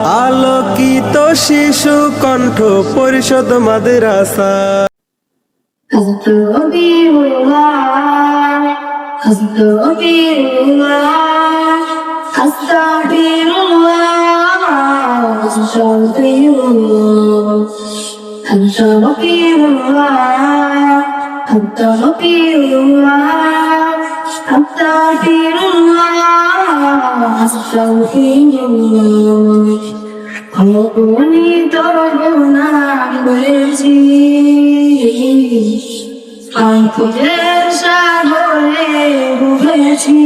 আলোকিত শিশু কণ্ঠ পরিষদ মাদ্রাসা। আস্তাগফিরুল্লাহ আস্তাগফিরুল্লাহ আস্তাগফিরুল্লাহ আস্তাগফিরুল্লাহ আস্তাগফিরুল্লাহ আস্তাগফিরুল্লাহ আস্তাগফিরুল্লাহ আপনি তোর গুনাহ করেছি, পাপের সাগরে ডুবেছি।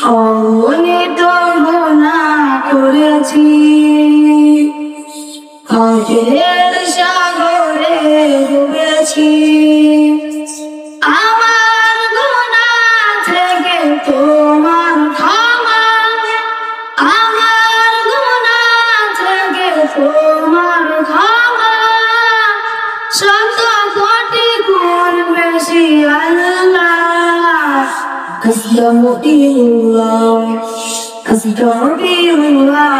আপনি তোর গুনাহ করেছি, পাপের সাগরে ডুবেছি। আমার গুনাহ থেকে তোমার ক্ষমা, আমার গুনাহ থেকে তোমার ক্ষমা শত কোটি গুণ বেশি আল্লাহ। আস্তাগফিরুল্লাহ আস্তাগফিরুল্লাহ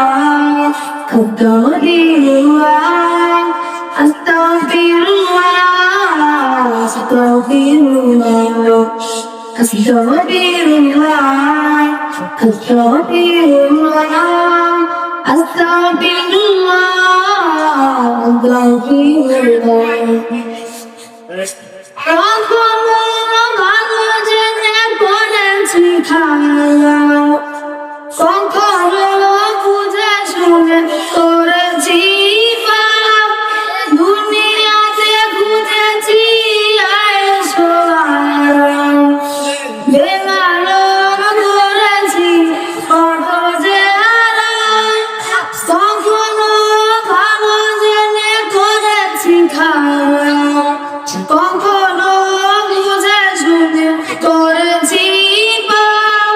আস্তাগফিরুল্লাহ আস্তাগফিরুল্লাহ আস্তাগফিরুল্লাহ আস্তাগফিরুল্লাহ আস্তাগফিরুল্লাহ আস্তাগফিরুল্লাহ। ভালো জেনে করেছি খায়া, কখনো বুঝে শুনে করেছি পাপ। দুনিয়াতে খুঁজেছি আয়েশো আরাম, বেমালুম করেছি কত যে হারাম। কখনো ভালো জেনে করেছি খায়া, কখনো বুঝে শুনে করেছি পাপ।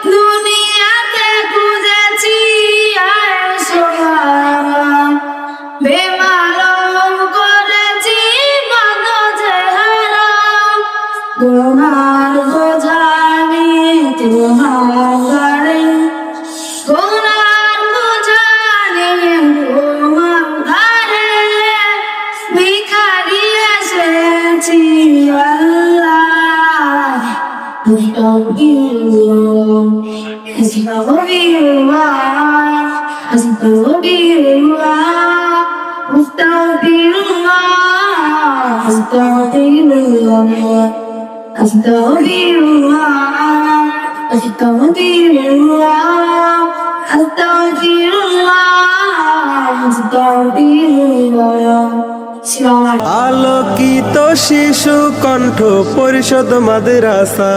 দুনিয়াতে খুঁজেছি আয়েশো আরাম, বেমালুম করেছি কত যে হারাম। গুনার বোঝা নিয়ে তোমার ঘরে, গুনার বোঝা নিয়ে তোমার ঘরে ভিখারি এসেছি আল্লাহ। আস্তাগফিরুল্লাহ আস্তাগফিরুল্লাহ আস্তাগফিরুল্লাহ আস্তাগফিরুল্লাহ আস্তাগফিরুল্লাহ আস্তাগফিরুল্লাহ আস্তাগফিরুল্লাহ আস্তাগফিরুল্লাহ। আলোকিত শিশু কণ্ঠ পরিষদ মাদ্রাসা।